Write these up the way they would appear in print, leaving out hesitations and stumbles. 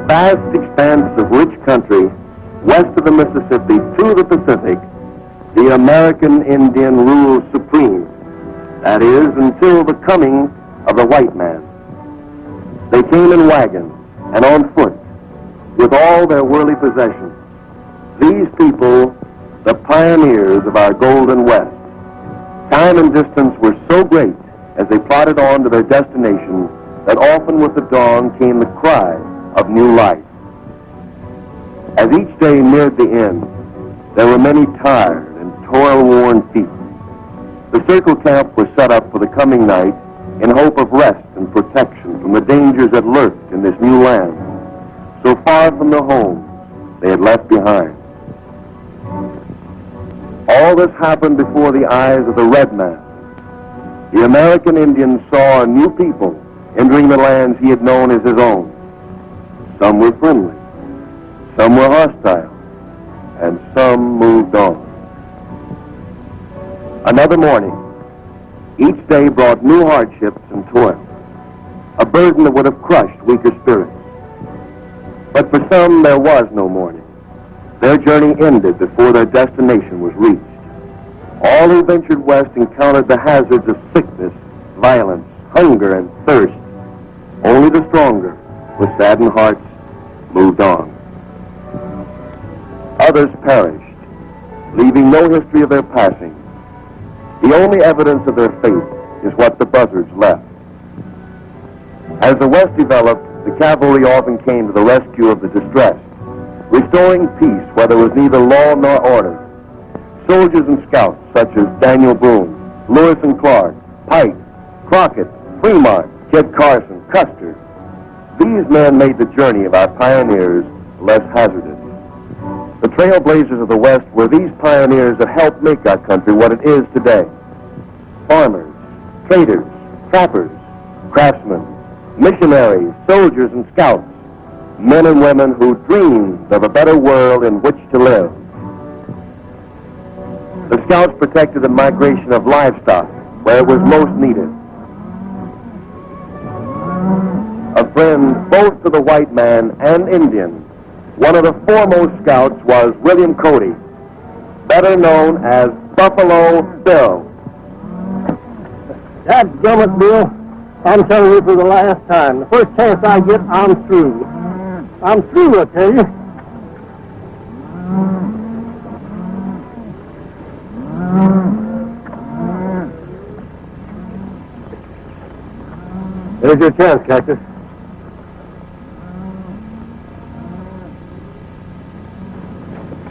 vast expanse of rich country west of the Mississippi to the Pacific, the American Indian rules supreme. That is, until the coming of the white man. They came in wagons and on foot with all their worldly possessions. These people, the pioneers of our Golden West. Time and distance were so great as they plodded on to their destination that often with the dawn came the cry of new life. As each day neared the end, there were many tired and toil-worn feet. The circle camp was set up for the coming night in hope of rest and protection from the dangers that lurked in this new land, so far from the homes they had left behind. All this happened before the eyes of the red man. The American Indian saw a new people entering the lands he had known as his own. Some were friendly, some were hostile, and some moved on. Another morning, each day brought new hardships and toil, a burden that would have crushed weaker spirits. But for some, there was no morning. Their journey ended before their destination was reached. All who ventured west encountered the hazards of sickness, violence, hunger, and thirst. Only the stronger, with saddened hearts, moved on. Others perished, leaving no history of their passing. The only evidence of their fate is what the buzzards left. As the West developed, the cavalry often came to the rescue of the distressed, restoring peace where there was neither law nor order. Soldiers and scouts such as Daniel Boone, Lewis and Clark, Pike, Crockett, Fremont, Kit Carson, Custer. These men made the journey of our pioneers less hazardous. The trailblazers of the West were these pioneers that helped make our country what it is today. Farmers, traders, trappers, craftsmen, missionaries, soldiers, and scouts, men and women who dreamed of a better world in which to live. The scouts protected the migration of livestock where it was most needed. A friend both to the white man and Indian, one of the foremost scouts was William Cody, better known as Buffalo Bill. Dadgummit, Bill, I'm telling you for the last time. The first chance I get, I'm through. I'm through, I tell you. There's your chance, Cactus.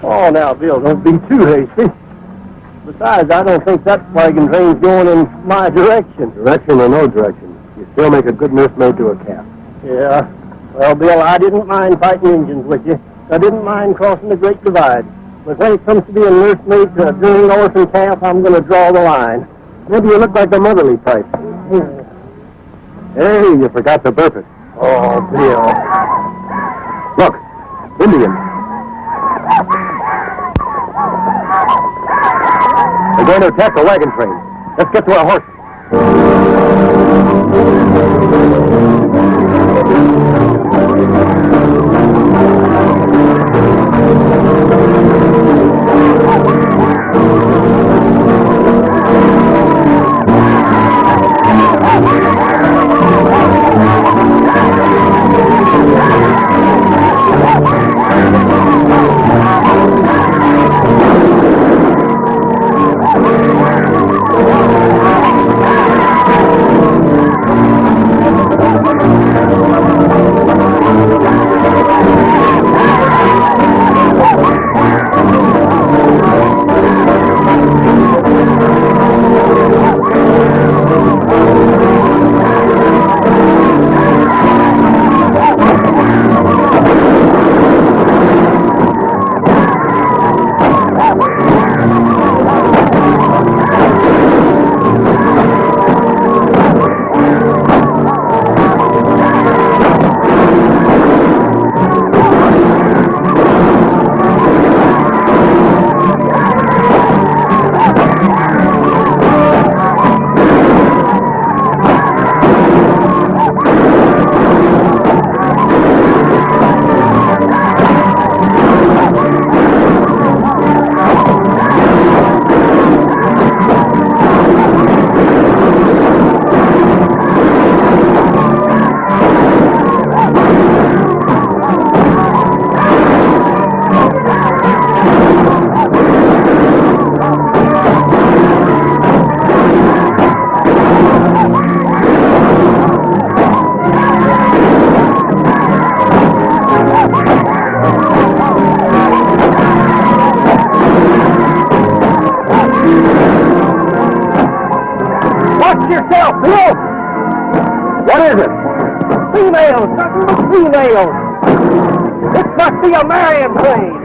Oh, now, Bill, don't be too hasty. Besides, I don't think that wagon train's going in my direction. Direction or no direction, you still make a good nursemaid to a calf. Yeah. Well, Bill, I didn't mind fighting Indians with you. I didn't mind crossing the Great Divide. But when it comes to being nursemaid to a drilling orphan calf, I'm going to draw the line. Maybe you look like the motherly type. Hey, you forgot to burp it. Oh, Bill. Look, Indians. They're going to attack the wagon train. Let's get to our horses. is it? Females! Females! It must be a marrying train!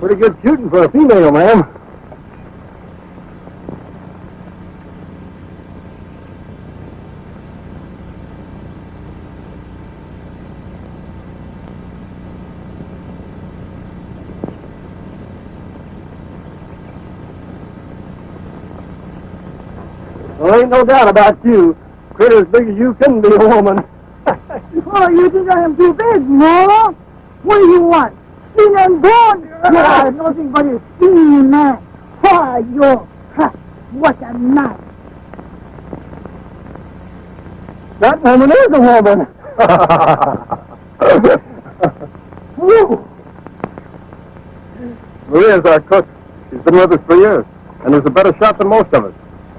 Pretty good shooting for a female, ma'am. Well, ain't no doubt about you. Critter as big as you couldn't be a woman. Oh, you think I am too big, no? What do you want? Skin and bone? Yeah, nothing but a skin, man. Why, yo, ha, what a knife. That woman is a woman. Woo! Maria's our cook. She's been with us for years, and is a better shot than most of us.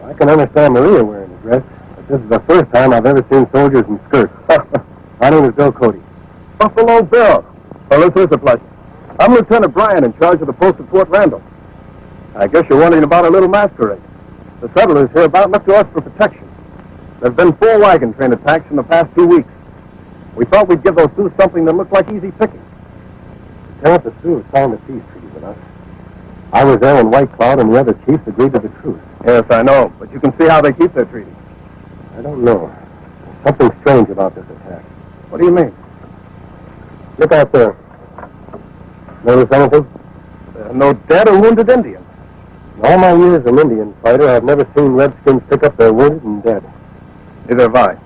I can understand Maria wearing a dress, but this is the first time I've ever seen soldiers in skirts. My name is Bill Cody. Buffalo Bill. Well, this is a pleasure. I'm Lieutenant Bryan, in charge of the post at Fort Randall. I guess you're wondering about our little masquerade. The settlers hereabout look to us for protection. There have been 4 wagon train attacks in the past 2 weeks. We thought we'd give those Sioux something that looked like easy picking. Lieutenant, the Sioux signed a peace treaty with us. I was there when White Cloud and the other chiefs agreed to the truce. Yes, I know, but you can see how they keep their treaty. I don't know. There's something strange about this attack. What do you mean? Look out there. Notice anything? No dead or wounded Indians. In all my years as an Indian fighter, I've never seen Redskins pick up their wounded and dead. Neither have I.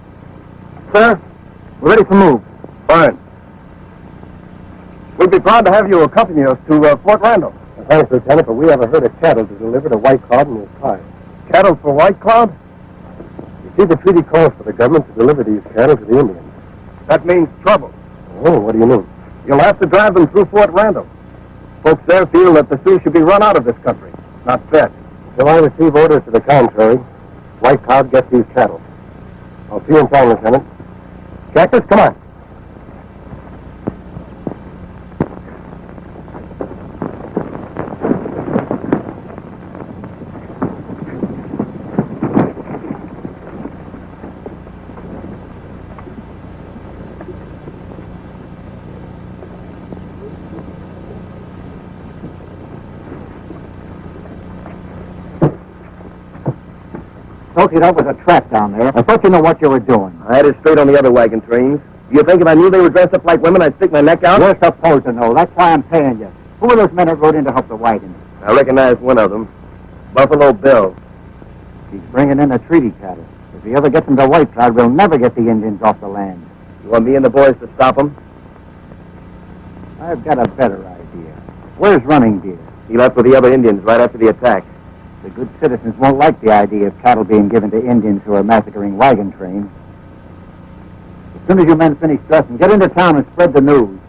Sir, we're ready to move. Fine. We'd be proud to have you accompany us to Fort Randall. Thanks, Lieutenant, but we have a herd of cattle to deliver to White Cloud and his tribe. Cattle for White Cloud? You see, the treaty calls for the government to deliver these cattle to the Indians. That means trouble. Oh, what do you mean? You'll have to drive them through Fort Randall. Folks there feel that the Sioux should be run out of this country, not fed. Until I receive orders to the contrary, White Cloud gets these cattle. I'll see you in town, Lieutenant. Cactus, come on. Told you that was a trap down there. I thought you knew what you were doing. I had it straight on the other wagon trains. You think if I knew they were dressed up like women, I'd stick my neck out? You're supposed to know. That's why I'm paying you. Who were those men that rode in to help the wagons? I recognize one of them. Buffalo Bill. He's bringing in the treaty cattle. If he ever gets into White Cloud, we'll never get the Indians off the land. You want me and the boys to stop him? I've got a better idea. Where's Running Deer? He left with the other Indians right after the attack. The good citizens won't like the idea of cattle being given to Indians who are massacring wagon trains. As soon as you men finish dressing, get into town and spread the news.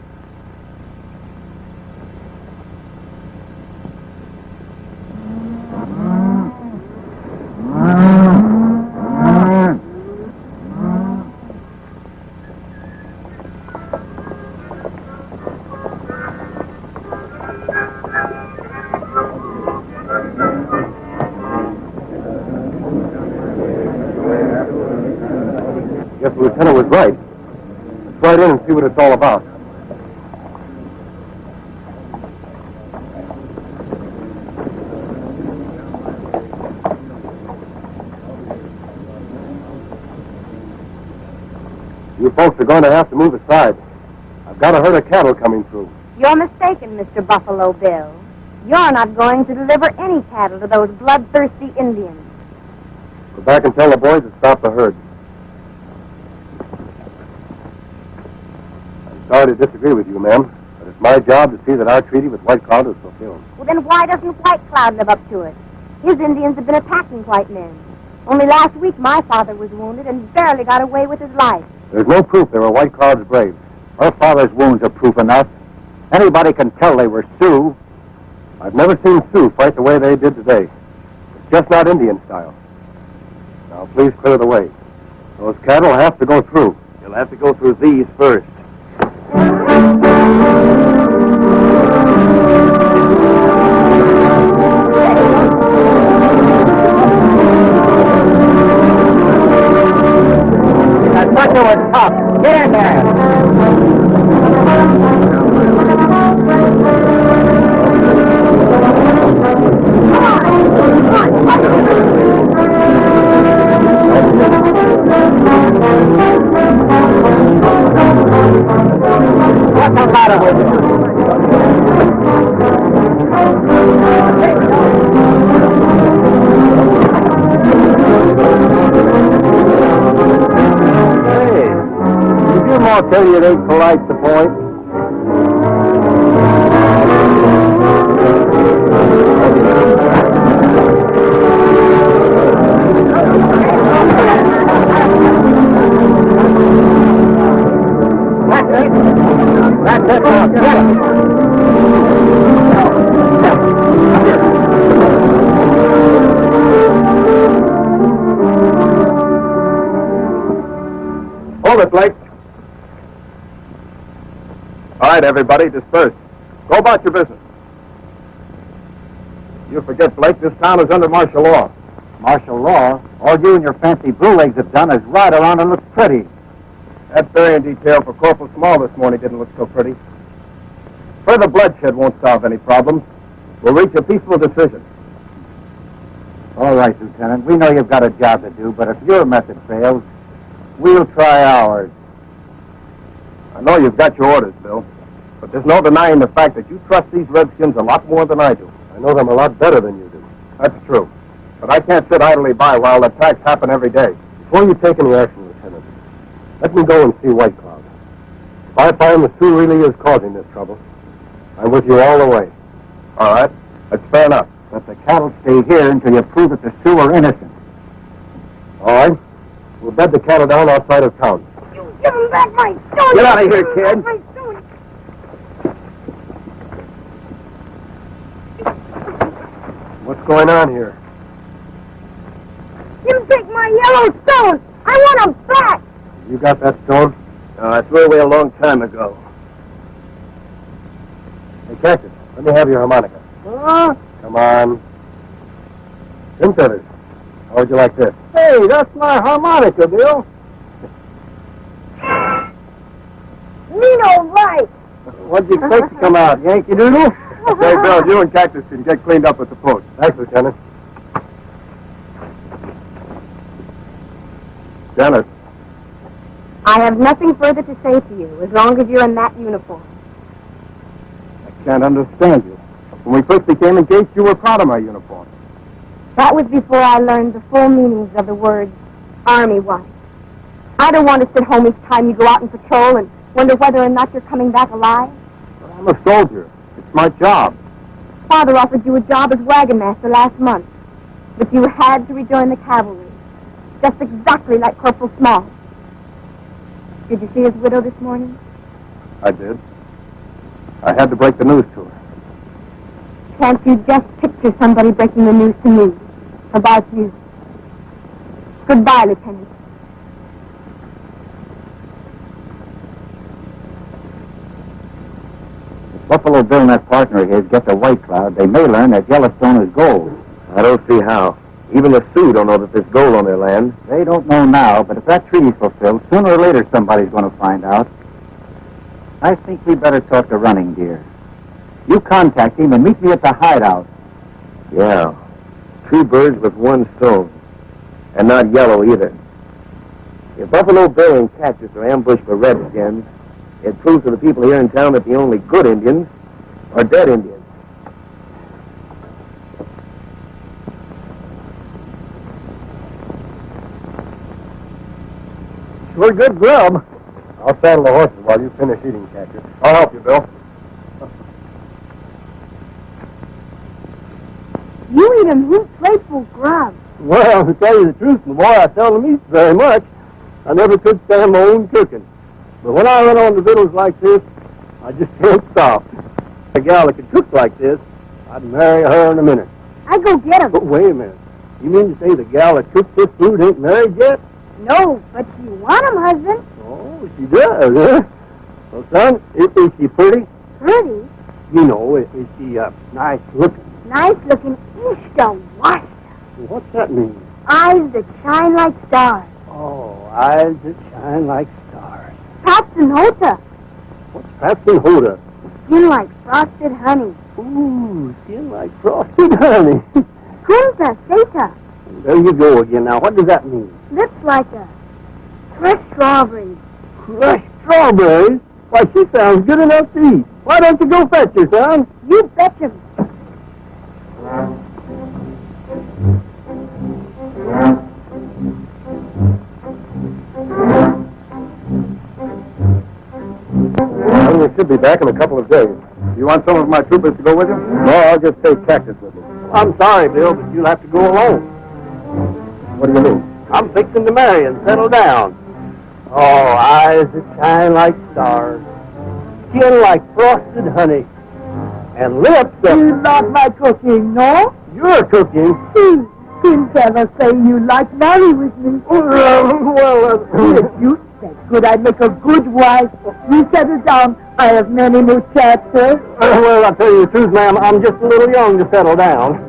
Guess the lieutenant was right. Let's ride in and see what it's all about. You folks are going to have to move aside. I've got a herd of cattle coming through. You're mistaken, Mr. Buffalo Bill. You're not going to deliver any cattle to those bloodthirsty Indians. Go back and tell the boys to stop the herd. I'm sorry to disagree with you, ma'am, but it's my job to see that our treaty with White Cloud is fulfilled. Well, then why doesn't White Cloud live up to it? His Indians have been attacking white men. Only last week my father was wounded and barely got away with his life. There's no proof they were White Cloud's braves. Her father's wounds are proof enough. Anybody can tell they were Sioux. I've never seen Sioux fight the way they did today. It's just not Indian style. Now, please clear the way. Those cattle have to go through. You'll have to go through these first. I thought you were tough. Get in there. What's the matter with you? Hey, did your ma tell you it ain't polite to point? That's it. Now. Get it. Hold it, Blake. All right, everybody, disperse. Go about your business. You forget, Blake, this town is under martial law. Martial law? All you and your fancy blue legs have done is ride around and look pretty. That burying detail for Corporal Small this morning didn't look so pretty. Further bloodshed won't solve any problems. We'll reach a peaceful decision. All right, Lieutenant. We know you've got a job to do, but if your method fails, we'll try ours. I know you've got your orders, Bill, but there's no denying the fact that you trust these Redskins a lot more than I do. I know them a lot better than you do. That's true. But I can't sit idly by while attacks happen every day. Before you take any action, Lieutenant, let me go and see White Cloud. If I find the Sioux really is causing this trouble, I'm with you all the way. All right. That's fair enough. But the cattle stay here until you prove that the Sioux are innocent. All right. We'll bed the cattle down outside of town. You give him back my stone! Get out of here, kid. My stone. What's going on here? You take my yellow stone! I want him back! You got that stone? No, I threw away a long time ago. Hey, Cactus, let me have your harmonica. Come on. Pin feathers. How would you like this? Hey, that's my harmonica, Bill. Me no right! What'd you expect to come out, Yankee Doodle? Say, Bill, you and Cactus can get cleaned up at the post. Thanks, Lieutenant. Dennis. I have nothing further to say to you as long as you're in that uniform. I can't understand you. When we first became engaged, you were proud of my uniform. That was before I learned the full meanings of the words Army wife. I don't want to sit home each time you go out and patrol and wonder whether or not you're coming back alive. But I'm a soldier. It's my job. Father offered you a job as wagon master last month, but you had to rejoin the cavalry, just exactly like Corporal Small. Did you see his widow this morning? I did. I had to break the news to her. Can't you just picture somebody breaking the news to me about you? Goodbye, Lieutenant. If Buffalo Bill and that partner of his get the White Cloud, they may learn that Yellowstone is gold. I don't see how. Even the Sioux don't know that there's gold on their land. They don't know now, but if that treaty's fulfilled, sooner or later somebody's going to find out. I think we better talk to Running Deer. You contact him and meet me at the hideout. Yeah. 2 birds with 1 stone. And not yellow either. If Buffalo Bill and Cactus are ambushed by redskins, it proves to the people here in town that the only good Indians are dead Indians. Sure good grub. I'll saddle the horses while you finish eating, Cactus. I'll help you, Bill. You eat him heap playful grub. Well, to tell you the truth, my boy, I seldom eat very much. I never could stand my own cooking. But when I run on to victuals like this, I just can't stop. A gal that could cook like this, I'd marry her in a minute. I go get him. But wait a minute. You mean to say the gal that cooks this food ain't married yet? No, but you want him, husband. Oh, she does, huh? Well, son, is she pretty? Pretty. You know, is she nice looking? Nice looking. East to west. What's that mean? Eyes that shine like stars. Oh, eyes that shine like stars. Paps and Hota. What's Paps and Hoda? Skin like frosted honey. Ooh, skin like frosted honey. Punta Seta. There you go again. Now, what does that mean? Lips like a fresh strawberry. Crushed strawberries? Why, she sounds good enough to eat. Why don't you go fetch her, son? You betcha. Well, we should be back in a couple of days. You want some of my troopers to go with you? No, I'll just take Cactus with me. I'm sorry, Bill, but you'll have to go alone. What do you mean? I'm fixing to marry and settle down. Oh, eyes that shine like stars, skin like frosted honey, and lips that... You like my cooking, no? You're cooking. See, didn't ever say you like marry with me. Well, If you said good, I'd make a good wife. You settle down. I have many muchachos. well, I'll tell you the truth, ma'am. I'm just a little young to settle down.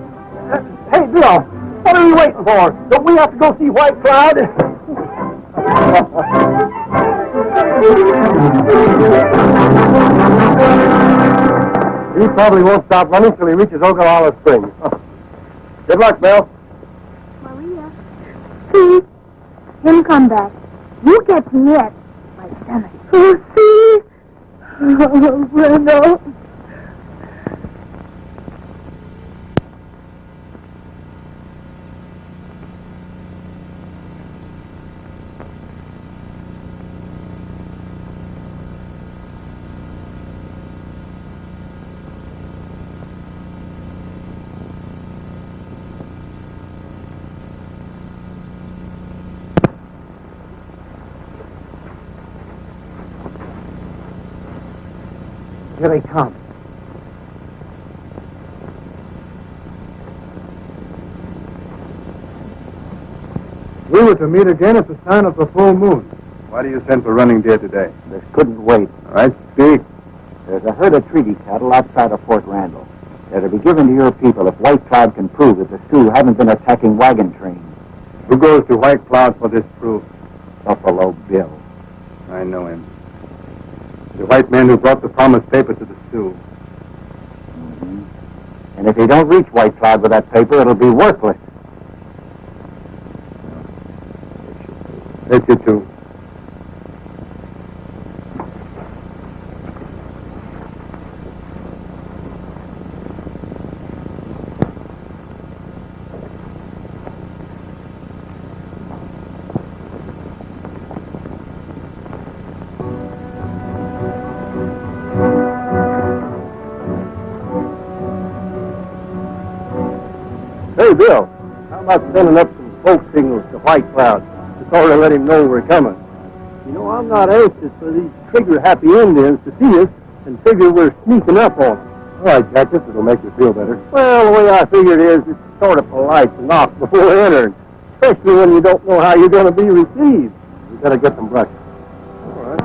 Hey, Bill, what are you waiting for? Don't we have to go see White Cloud? He probably won't stop running till he reaches Ogallala Springs. Good luck, Bill. Maria. See? Him come back. You get me at my stomach. Oh, see? Oh, bueno. Here they come. We were to meet again at the sign of the full moon. Why do you send for running deer today? This couldn't wait. All right, speak. There's a herd of treaty cattle outside of Fort Randall. They're to be given to your people if White Cloud can prove that the Sioux haven't been attacking wagon trains. Who goes to White Cloud for this proof? Buffalo Bill. I know him. The white man who brought the promised paper to the Sioux. Mm-hmm. And if he don't reach White Cloud with that paper, it'll be worthless. Let you two. Hey, Bill, how about sending up some smoke signals to White Cloud to sort of let him know we're coming? You know, I'm not anxious for these trigger-happy Indians to see us and figure we're sneaking up on them. All right, Cactus, it'll make you feel better. Well, the way I figure it is, it's sort of polite to knock before entering, especially when you don't know how you're going to be received. We better get some brush. All right.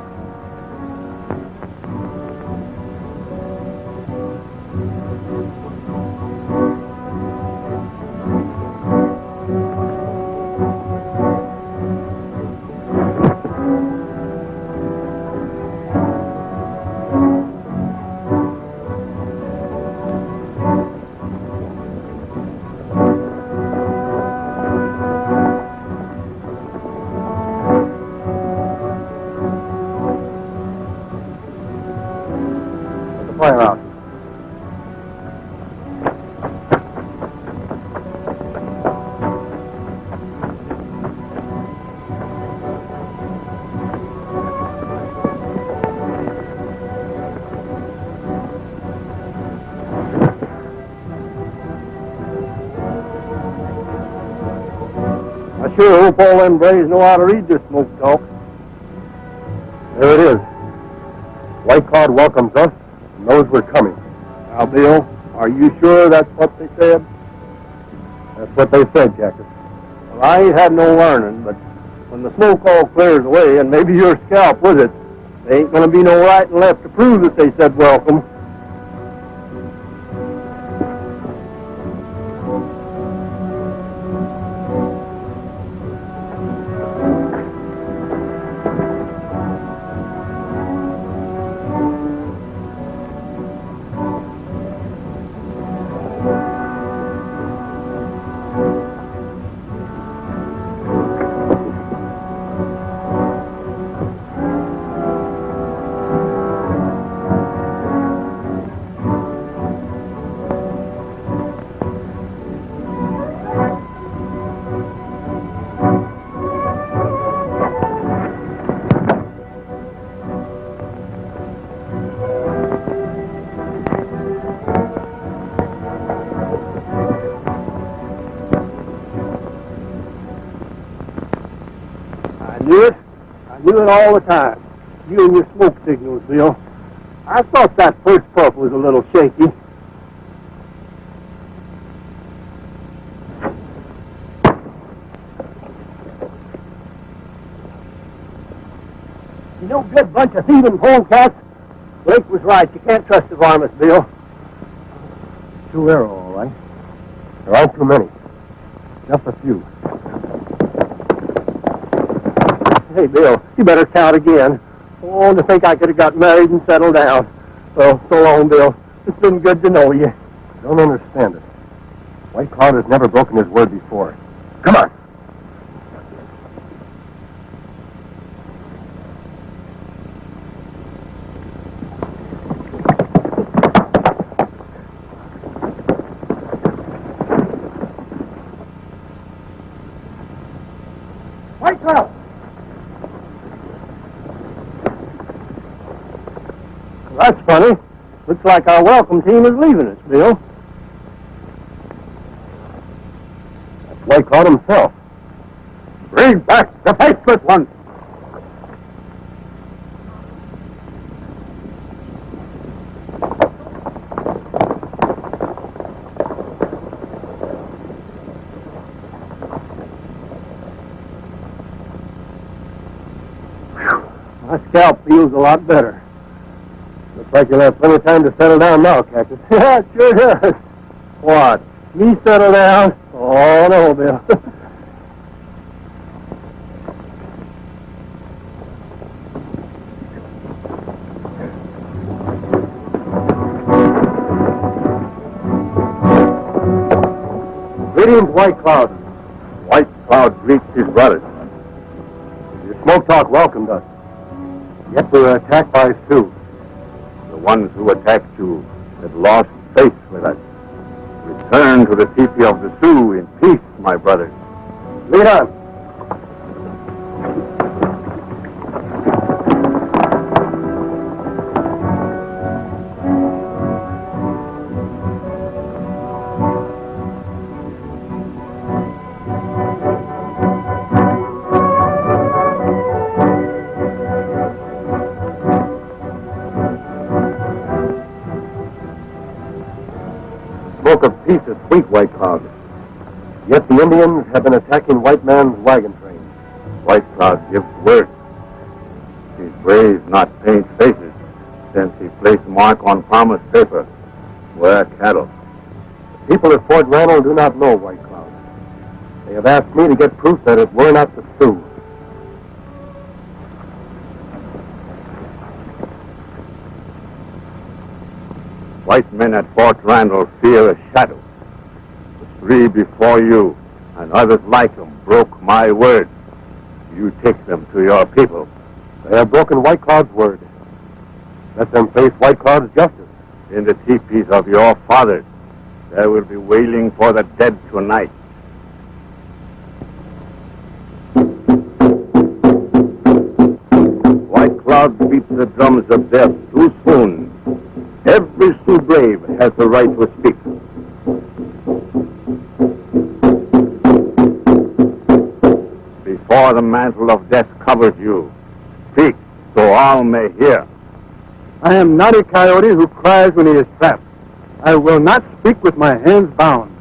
I sure hope all them braves know how to read this smoke talk. There it is. White Cloud welcomes us and knows we're coming. Now, Bill, are you sure that's what they said? That's what they said, Jacket. Well, I ain't had no learning, but when the smoke all clears away, and maybe your scalp with it, there ain't going to be no right and left to prove that they said welcome. I knew it all the time. You and your smoke signals, Bill. I thought that first puff was a little shaky. You no good bunch of thieving polecats. Blake was right. You can't trust the varmints, Bill. True arrow, all right. There aren't too many. Just a few. Hey, Bill, you better count again. Oh, to think I could have got married and settled down. Well, so long, Bill. It's been good to know you. I don't understand it. White Cloud has never broken his word before. Come on. White Cloud! That's funny. Looks like our welcome team is leaving us, Bill. That's White Cloud himself. Bring back the faceless ones! My scalp feels a lot better. Looks like you'll have plenty of time to settle down now, Cactus. Yeah, it sure does. What? Me settle down? Oh, no, Bill. Greetings, White Cloud. White Cloud greets his brothers. Your smoke talk welcomed us. Yet we were attacked by Sioux. The ones who attacked you had lost faith with us. Return to the teepee of the Sioux in peace, my brothers. Lead on. Smoke of peace is sweet, White Cloud. Yet the Indians have been attacking white man's wagon train. White Cloud gives word. His braves not paint faces, since he placed mark on promise paper. Wear cattle. The people at Fort Randall do not know White Cloud. They have asked me to get proof that it were not the Sioux. White men at Fort Randall fear a shadow. The three before you and others like them broke my word. You take them to your people. They have broken White Cloud's word. Let them face White Cloud's justice. In the teepees of your fathers, there will be wailing for the dead tonight. White Cloud beats the drums of death too soon. Every Sioux brave has the right to speak. before the mantle of death covers you. Speak, so all may hear. I am not a coyote who cries when he is trapped. I will not speak with my hands bound.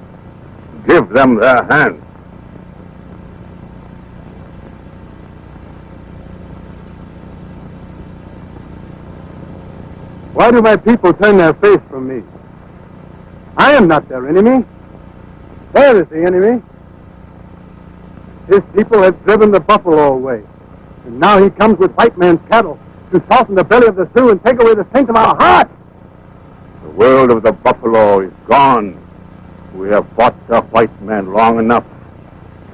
Give them their hands. Why do my people turn their face from me? I am not their enemy. There is the enemy. His people have driven the buffalo away. And now he comes with white man's cattle to soften the belly of the Sioux and take away the strength of our hearts. The world of the buffalo is gone. We have fought the white man long enough.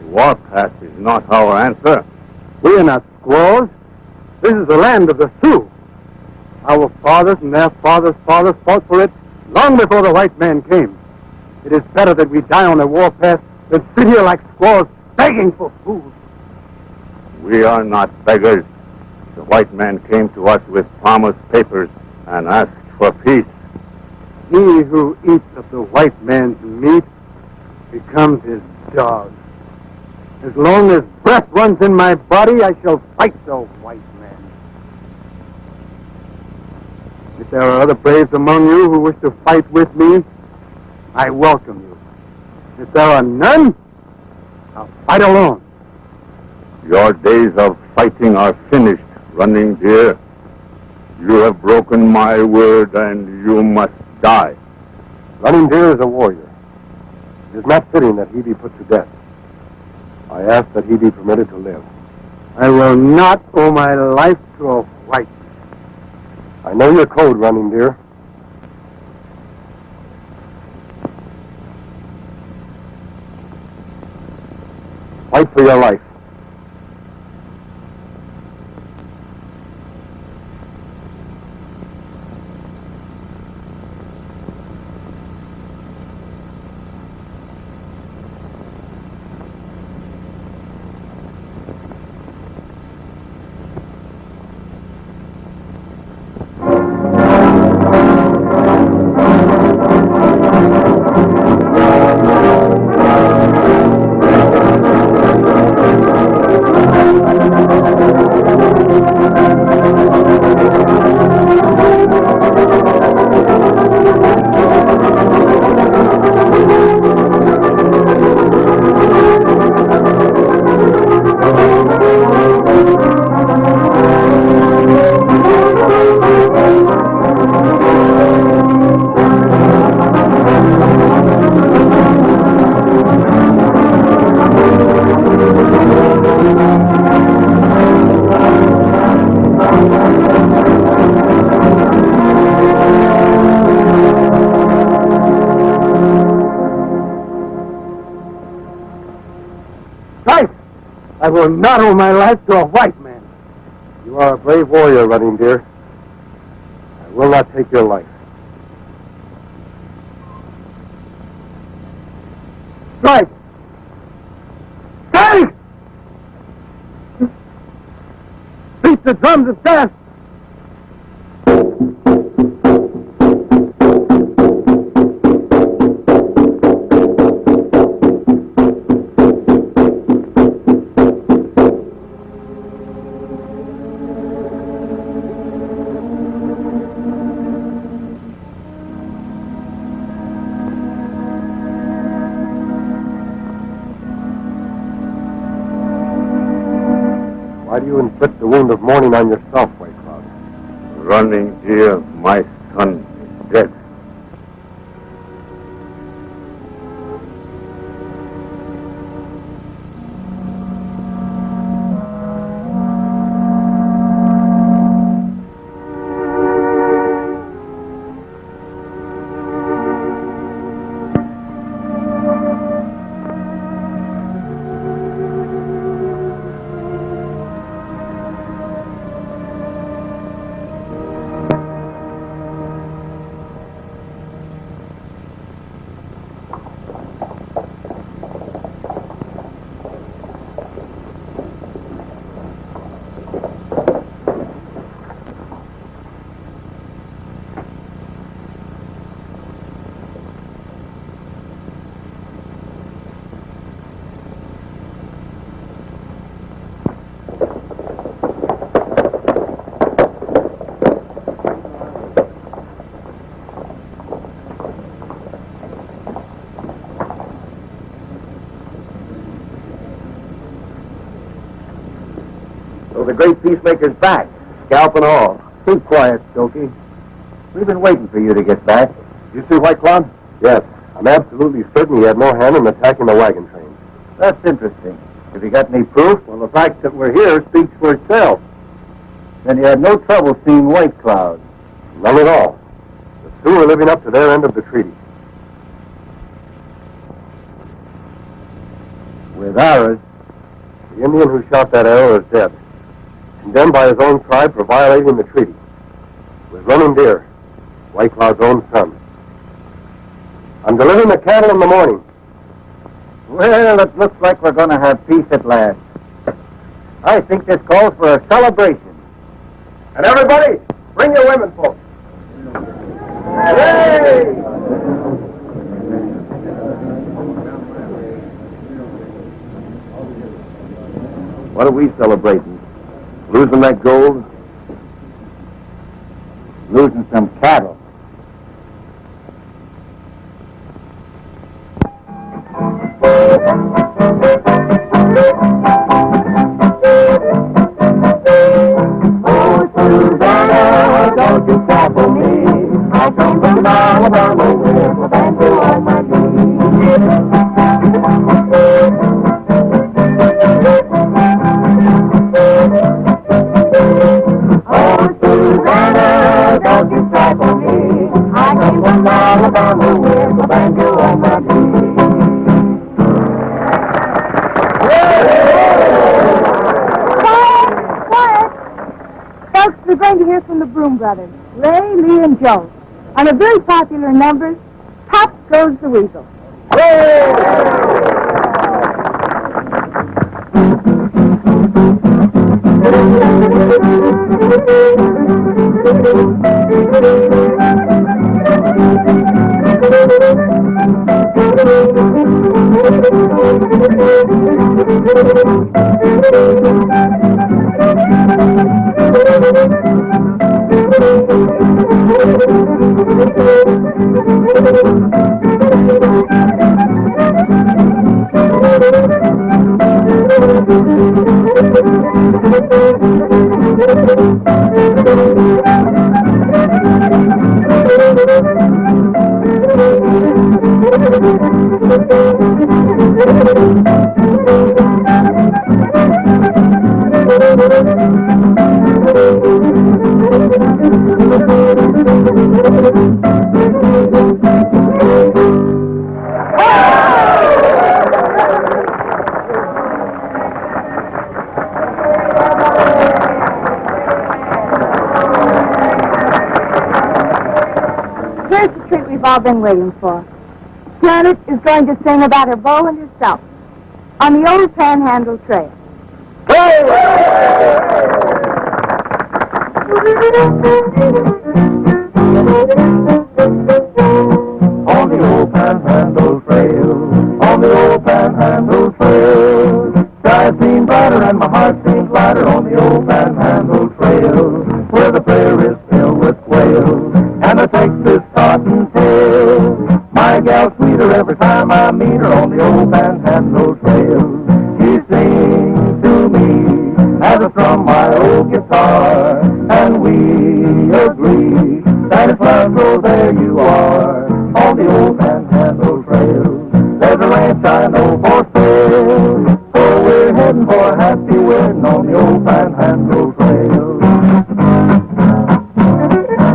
The warpath is not our answer. We are not squaws. This is the land of the Sioux. Our fathers and their fathers' fathers fought for it long before the white man came. It is better that we die on the warpath than sit here like squaws begging for food. We are not beggars. The white man came to us with promised papers and asked for peace. He who eats of the white man's meat becomes his dog. As long as breath runs in my body, I shall fight the white man. If there are other braves among you who wish to fight with me, I welcome you. If there are none, I'll fight alone. Your days of fighting are finished, Running Deer. You have broken my word and you must die. Running Deer is a warrior. It is not fitting that he be put to death. I ask that he be permitted to live. I will not owe my life to a white man. I know your code, Running Deer. Fight for your life. I will not owe my life to a white man. You are a brave warrior, Running Deer. I will not take your life. Strike! Strike! Beat the drums of death! Why do you inflict the wound of mourning on yourself, White Cloud? Running Deer, my son, is dead. the great peacemaker's back, scalp and all. Keep quiet, Stokey. We've been waiting for you to get back. You see White Cloud? Yes. I'm absolutely certain he had no hand in attacking the wagon train. That's interesting. Have you got any proof? Well, the fact that we're here speaks for itself. Then you had no trouble seeing White Cloud. None at all. The Sioux are living up to their end of the treaty. With ours, The Indian who shot that arrow is dead. Condemned by his own tribe for violating the treaty. With Running Deer, White Cloud's own son. I'm delivering the cattle in the morning. well, it looks like we're going to have peace at last. I think this calls for a celebration. And everybody, bring your women folks. Yay! What are we celebrating? Losing that gold? Losing some cattle. Oh, Susanna, don't you cry for me. I came from Alabama with a banjo on my Oh, Susanna, don't you cry for me. I came from Alabama with a banjo on my knee. Folks, we're going to hear from the Broom Brothers, Ray, Lee, and Joe, on a very popular number, Pop Goes the Weasel. Here's the treat we've all been waiting for. Janet is going to sing about her beau and herself on the old Panhandle Trail. On the old Panhandle Trail, on the old Panhandle Trail, sky seems brighter and my heart seems lighter on the old Panhandle Trail, where the prairie's filled with quail and the Texas cottontail. My gal's sweeter every time I meet her on the old Panhandle Trail. She sings to me as I strum my old guitar, and we agree that if love goes there you are on the old Panhandle Trail. There's a ranch I know for sale, so we're heading for a happy wedding on the old Panhandle Trail.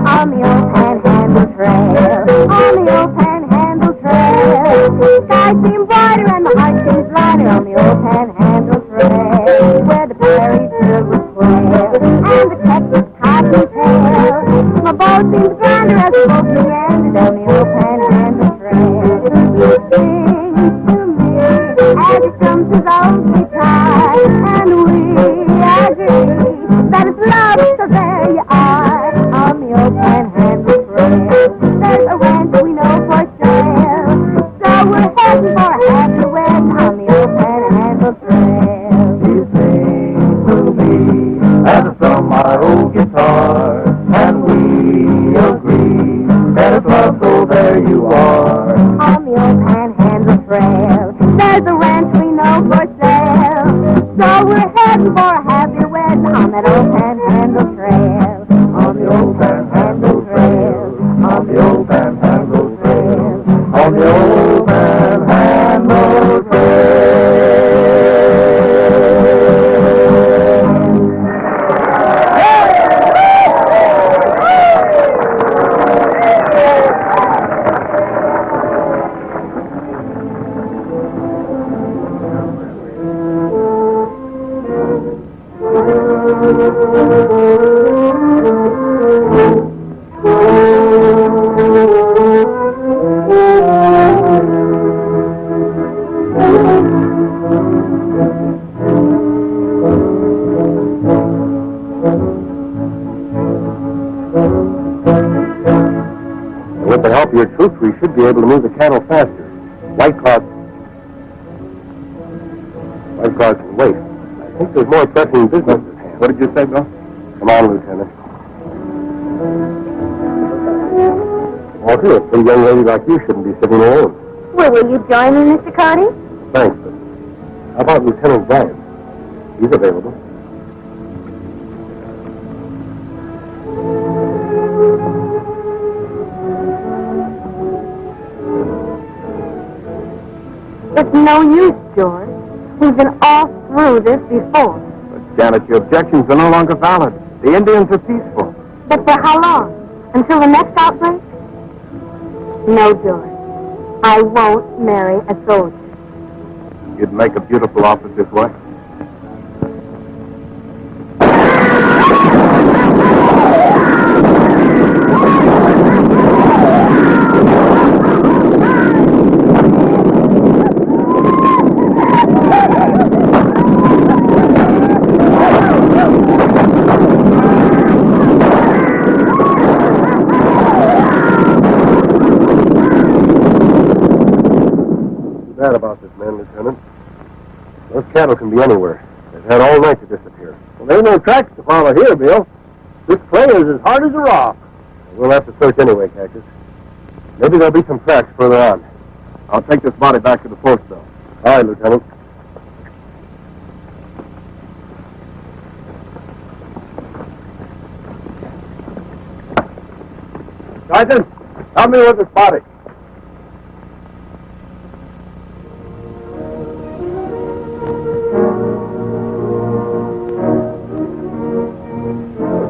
On the old Panhandle Trail, on the old Panhandle Trail, sky seems brighter and my heart seems lighter on the old Panhandle Trail, where the prairie's filled with quail and the Texas cottontail. My boat seems grander as the boat ended on the old Panhandle Trail. He sings to me as he strums his old guitar, and we agree that it's love, so there you are on the old Panhandle Trail. There's a ranch we know for sale, so we're heading for a happy wedding on the old Panhandle Trail. She sings to me as I strum my old guitar, and we agree that if love goes there you are On the old Panhandle Trail, there's a ranch we know for sale, so we're heading for a happy wedding on on that old Panhandle Trail. On the old Panhandle Trail. On the old Panhandle Trail. On the old Panhandle Trail. With the help of your troops, we should be able to move the cattle faster. White Cloud can wait. I think there's more pressing business at hand. What did you say, Bill? Come on, Lieutenant. Walter, a pretty young lady like you shouldn't be sitting alone. Well, will you join me, Mr. Cody? Thanks, but how about Lieutenant Bryan? He's available. It's no use, George. We've been all through this before. But, Janet, your objections are no longer valid. The Indians are peaceful. But for how long? Until the next outbreak? No, George. I won't marry a soldier. You'd make a beautiful officer's wife. Bad about this man, Lieutenant. Those cattle can be anywhere. They've had all night to disappear. Well, there ain't no tracks to follow here, Bill. This clay is as hard as a rock. We'll have to search anyway, Cactus. Maybe there'll be some tracks further on. I'll take this body back to the post, though. All right, Lieutenant. Sergeant, help me with this body.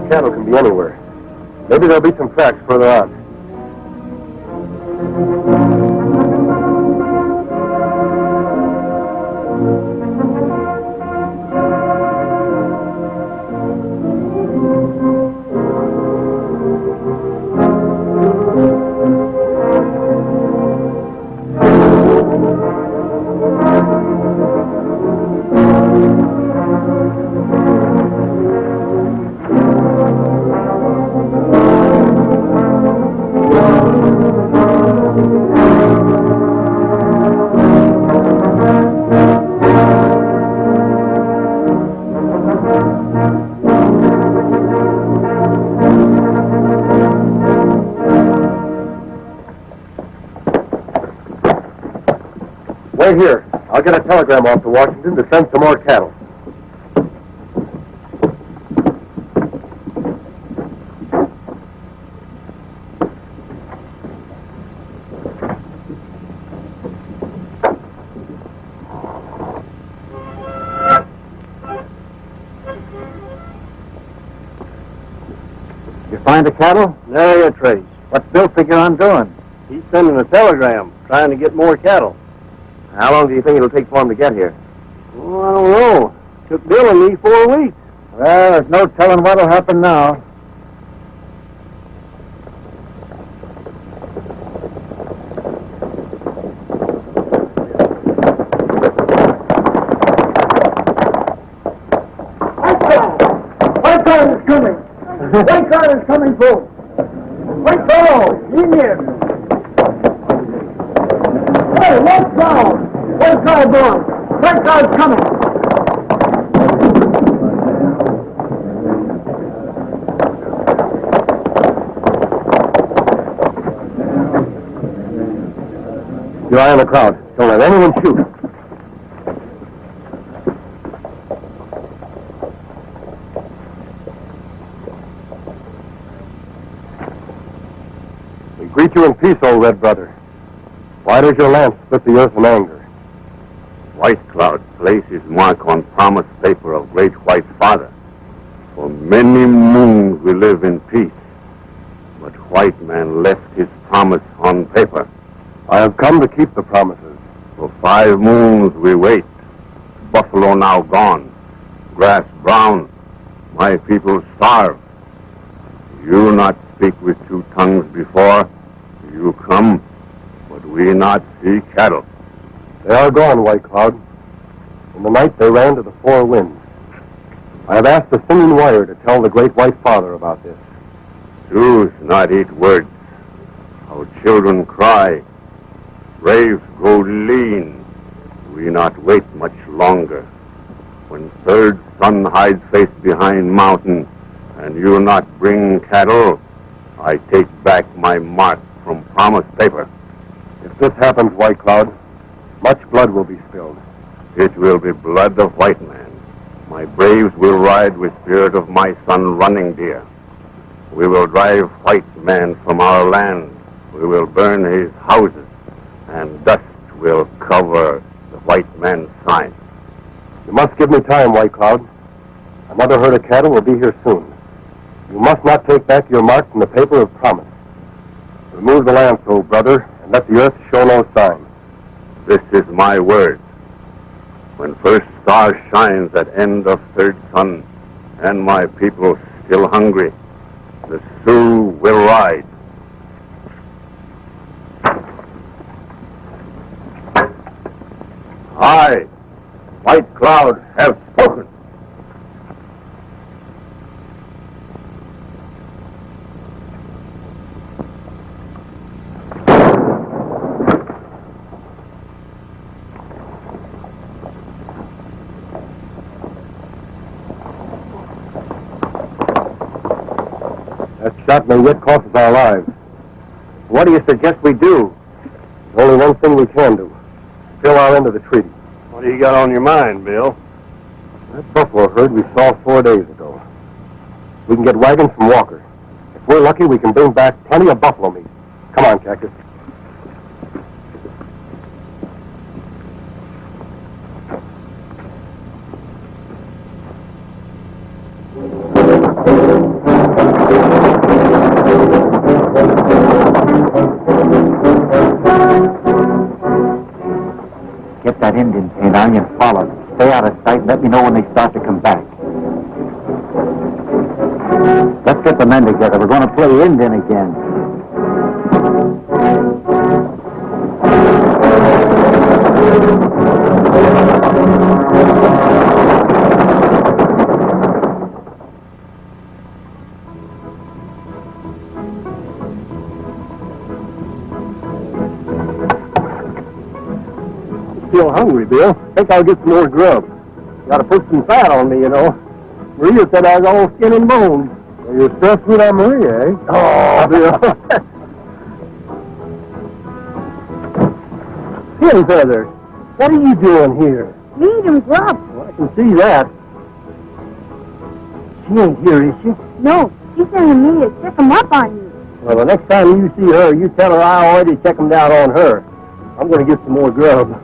Cattle can be anywhere. Maybe there'll be some tracks further on. Wait here. I'll get a telegram off to Washington to send some more cattle. You find the cattle? Nary a trace. What's Bill figure on doing? He's sending a telegram, trying to get more cattle. How long do you think it'll take for him to get here? Oh, I don't know. Took Bill and me 4 weeks. Well, there's no telling what'll happen now. White car is coming. White car is coming, folks. White car, Indian. Hey, what's down? White car going. White car is coming. Your eye on the crowd. Don't let anyone shoot. you in peace, old red brother. Why does your lance split the earth in anger? White Cloud placed his mark on promise paper of Great White Father. For many moons we live in peace. But White Man left his promise on paper. I have come to keep the promises. For 5 moons we wait. Buffalo now gone. Grass brown. My people starve. You not speak with 2 tongues before. You come, but we not see cattle. They are gone, White Cloud. In the night they ran to the 4 winds. I have asked the singing warrior to tell the Great White Father about this. Choose not eat words. Our children cry. Braves grow lean. We not wait much longer. When third sun hides face behind mountain, and you not bring cattle, I take back my mark from promise paper. If this happens, White Cloud, much blood will be spilled. It will be blood of white man. My braves will ride with spirit of my son Running Deer. We will drive white man from our land. We will burn his houses, and dust will cover the white man's sign. You must give me time, White Cloud. Another herd of cattle will be here soon. You must not take back your mark from the paper of promise. Remove the lance, old brother, and let the earth show no sign. This is my word. When first star shines at end of third sun, and my people still hungry, the Sioux will ride. I, White Cloud, have spoken. That shot may yet cost us our lives. What do you suggest we do? There's only one thing we can do. Fill our end of the treaty. What do you got on your mind, Bill? That buffalo herd we saw 4 days ago. We can get wagons from Walker. If we're lucky, we can bring back plenty of buffalo meat. Come on, Cactus. Get that Indian paint on you and follow them. Stay out of sight. Let me know when they start to come back. Let's get the men together. We're going to play Indian again. Still hungry, Bill. Think I'll get some more grub. Got to put some fat on me, you know. Maria said I was all skin and bones. Well, you're stressed with that Maria, eh? Oh, Bill. Pin Feather, what are you doing here? Feed him grub. Well, I can see that. She ain't here, is she? No, she's sending me to check him up on you. Well, the next time you see her, you tell her I already checked him down on her. I'm going to get some more grub.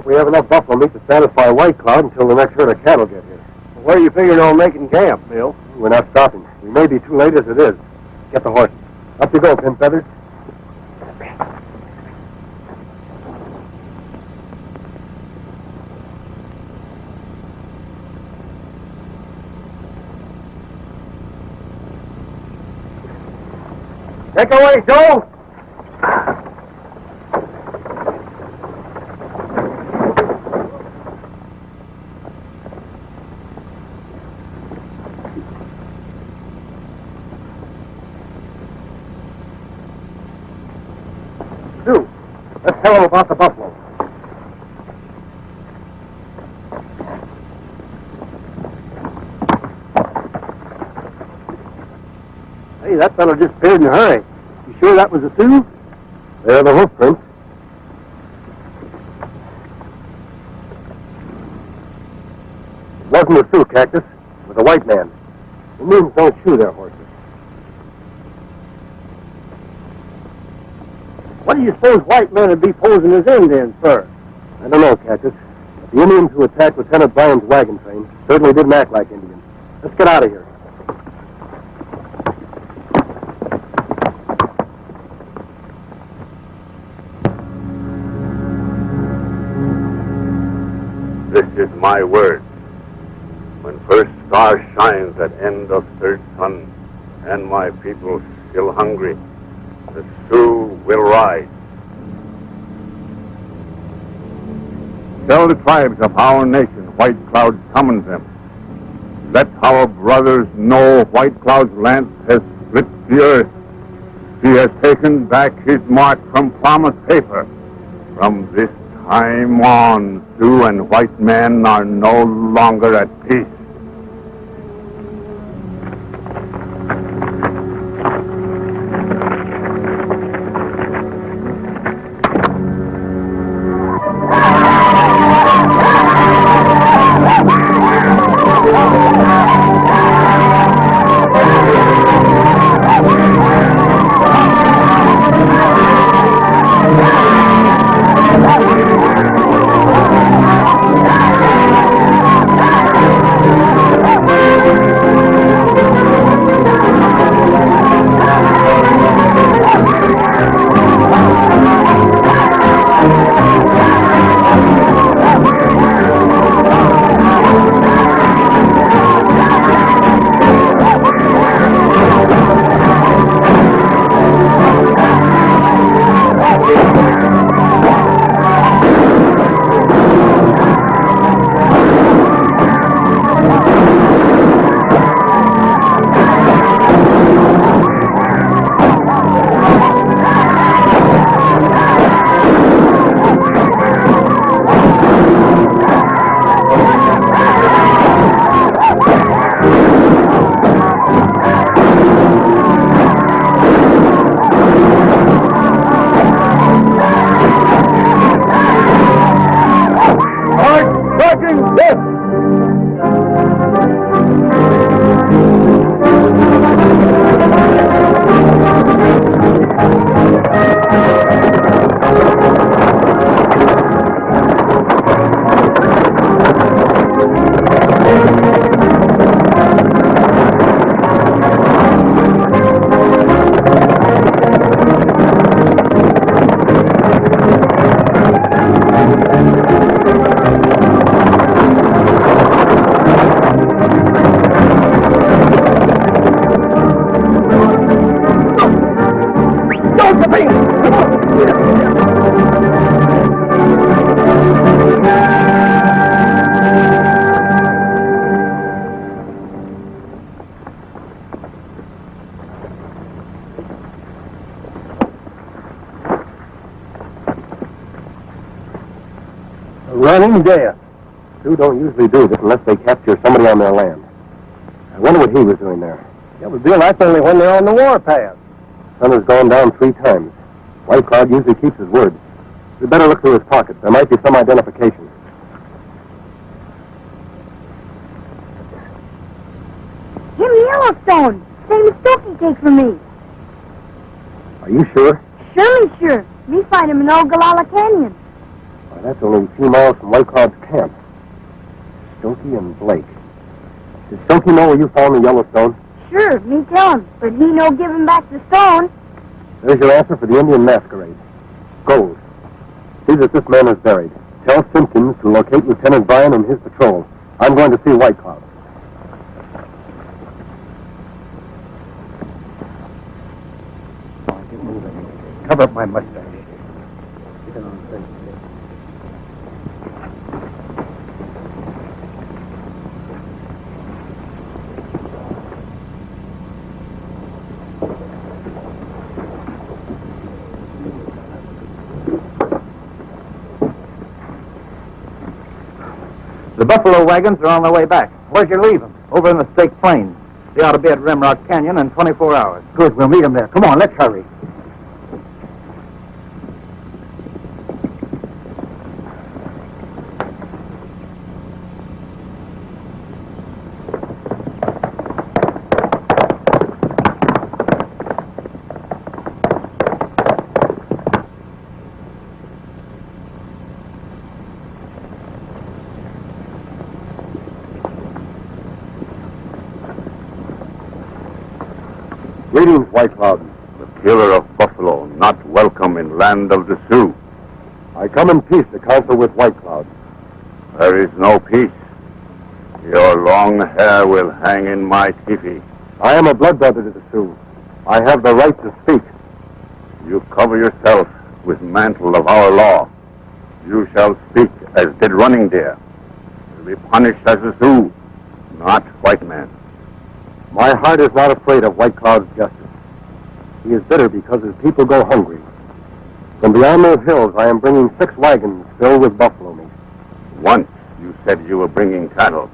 hope we have enough buffalo meat to satisfy White Cloud until the next herd of cattle get here. Where are you figuring on making camp, Bill? We're not stopping. We may be too late as it is. Get the horses. Up you go, Pin Feathers. Take away, Joe! Stu, let's tell them about the buffalo. Hey, that fellow just appeared in a hurry. You sure that was a Sioux? They're the hoof prints. It wasn't a Sioux, Cactus. It was a white man. Indians don't shoe their horses. What do you suppose white men would be posing as Indians for? I don't know, Cactus. But the Indians who attacked Lieutenant Bryan's wagon train certainly didn't act like Indians. Let's get out of here. This is my word. When first star shines at end of third sun, and my people still hungry, the Sioux will rise. Tell the tribes of our nation White Cloud summons them. Let our brothers know White Cloud's lance has split the earth. He has taken back his mark from promised paper. From this time on, Sioux and white men are no longer at peace. Running death. Sioux don't usually do this unless they capture somebody on their land. I wonder what he was doing there. Yeah, but Bill, that's only when they're on the warpath. Sun has gone down 3 times. White Cloud usually keeps his word. We better look through his pockets. There might be some identification. Jim Yellowstone. Same as Stokey take from me. Are you sure? Surely sure. Me find him in Ogallala Canyon. That's only a few miles from White Cloud's camp. Stokey and Blake. Does Stokey know where you found the Yellowstone? Sure, me tell him, but he no give him back the stone. There's your answer for the Indian masquerade. Gold. See that this man is buried. Tell Simpkins to locate Lieutenant Bryan and his patrol. I'm going to see White Cloud. Get moving. Cover up my mustache. Get on the thing. The buffalo wagons are on their way back. Where'd you leave them? Over in the State Plains. They ought to be at Rimrock Canyon in 24 hours. Good, we'll meet him there. Come on, let's hurry. Greetings, White Cloud. The killer of buffalo, not welcome in land of the Sioux. I come in peace to counsel with White Cloud. There is no peace. Your long hair will hang in my teepee. I am a blood brother to the Sioux. I have the right to speak. You cover yourself with mantle of our law. You shall speak as did Running Deer. To be punished as a Sioux, not white man. My heart is not afraid of White Cloud's justice. He is bitter because his people go hungry. From beyond those hills, I am bringing 6 wagons filled with buffalo meat. Once you said you were bringing cattle.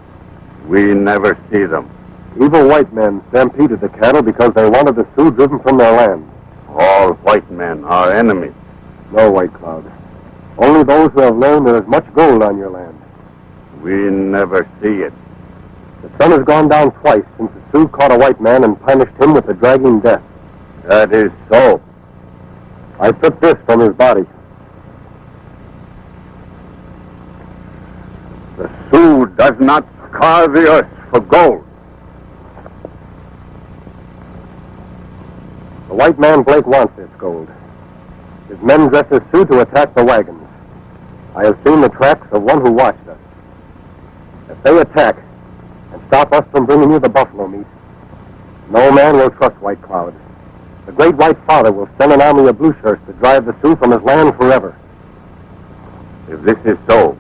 We never see them. Evil white men stampeded the cattle because they wanted the Sioux driven from their land. All white men are enemies. No, White Cloud. Only those who have learned there is much gold on your land. We never see it. The sun has gone down twice since the Sioux caught a white man and punished him with a dragging death. That is so. I took this from his body. The Sioux does not scar the earth for gold. The white man Blake wants this gold. His men dress as Sioux to attack the wagons. I have seen the tracks of one who watched us. If they attack and stop us from bringing you the buffalo meat, no man will trust White Cloud. The great White Father will send an army of blue shirts to drive the Sioux from his land forever. If this is so,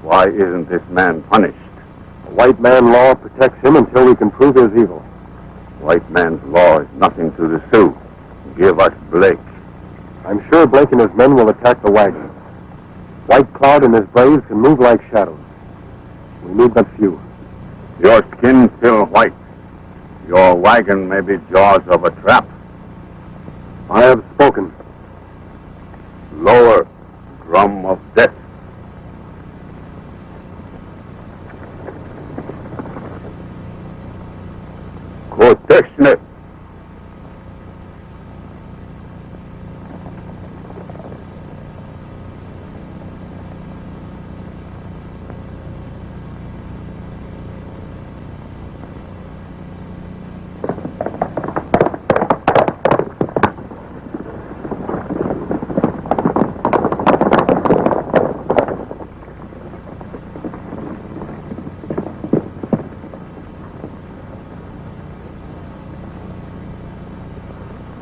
why isn't this man punished? The white man law protects him until we can prove his evil. White man's law is nothing to the Sioux. Give us Blake. I'm sure Blake and his men will attack the wagons. White Cloud and his braves can move like shadows. We need but few. Your skin still white. Your wagon may be jaws of a trap. I have spoken. Lower, drum of death. Quotation.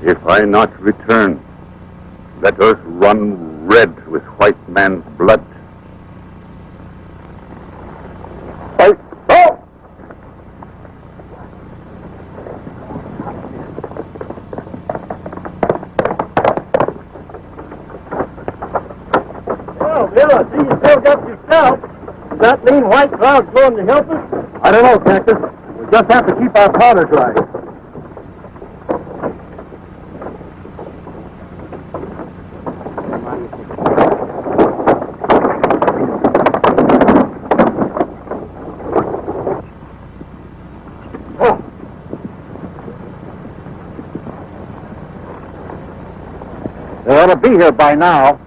If I not return, let earth run red with white man's blood. Fight! Oh! Well, Bill, I see you filled up yourself. Does that mean White Cloud's going to help us? I don't know, Cactus. We just have to keep our powder dry. They ought to be here by now.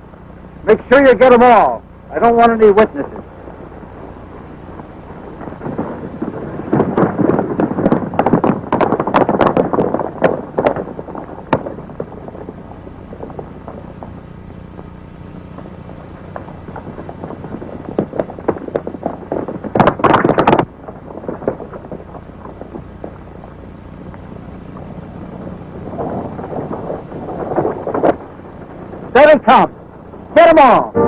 Make sure you get them all. I don't want any witnesses. There he comes. Get them all.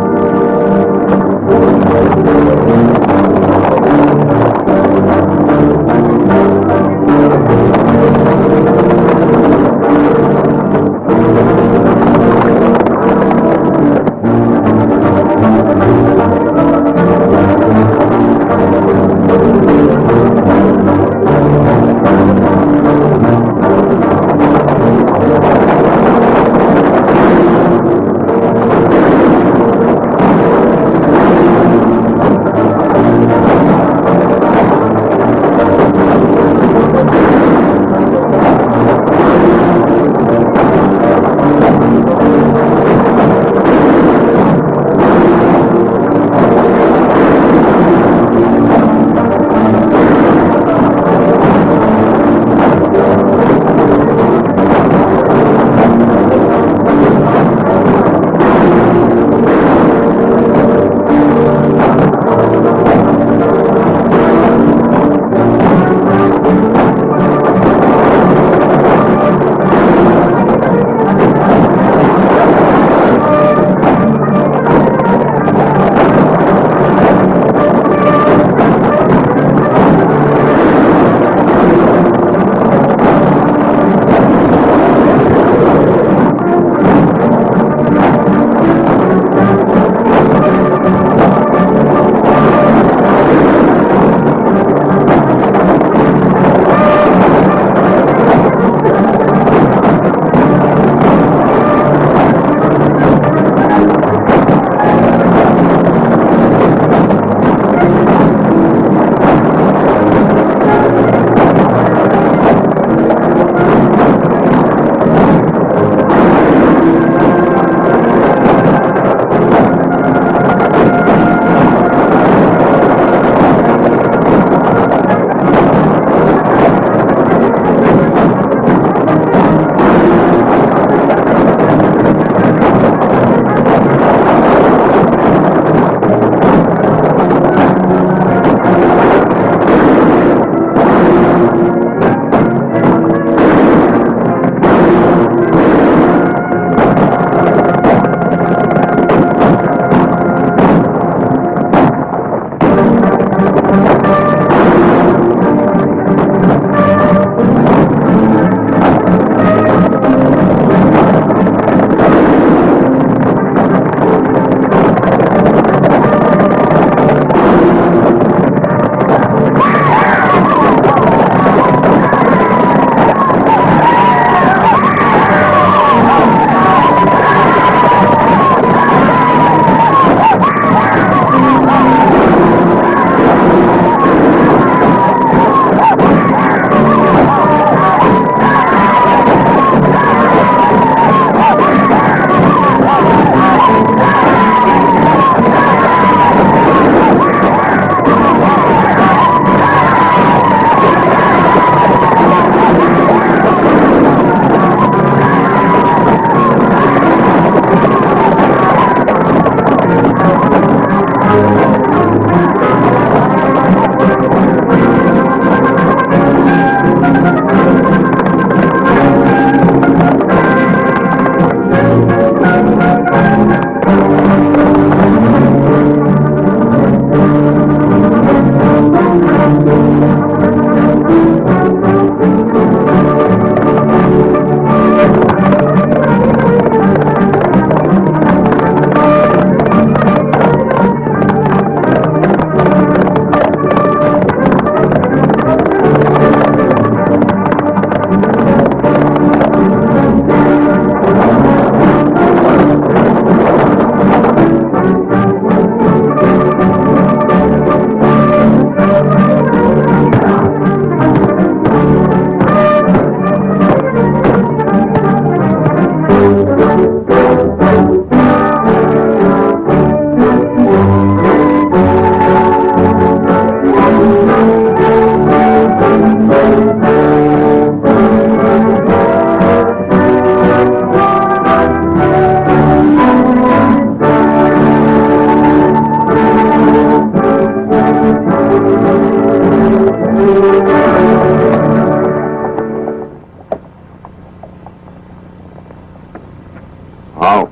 How?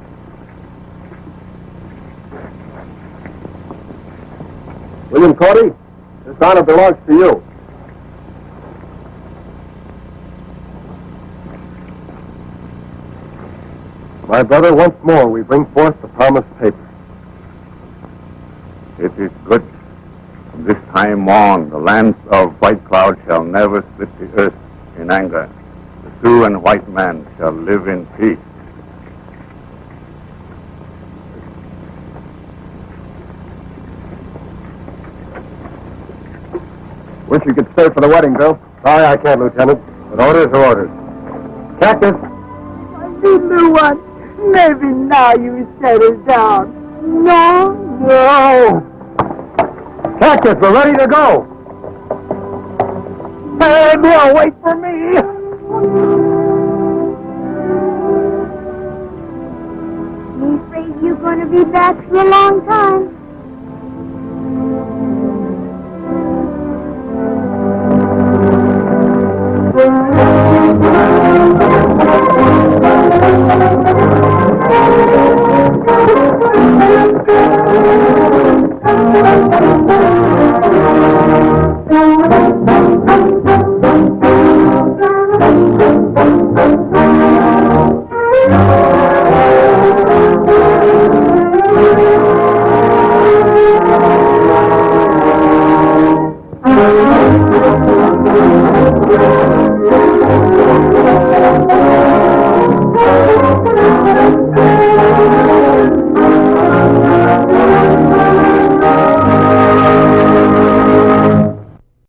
William Cody, this honor belongs to you. My brother, once more we bring forth the promised paper. It is good. From this time on, the lands of White Cloud shall never split the earth in anger. The Sioux and white man shall live in peace. Wish you could stay for the wedding, Bill. Sorry I can't, Lieutenant. But orders are orders. Cactus! My little one, maybe now you settle down. No? No! Cactus, we're ready to go! Hey, Bill, wait for me! I'm afraid you're going to be back for a long time.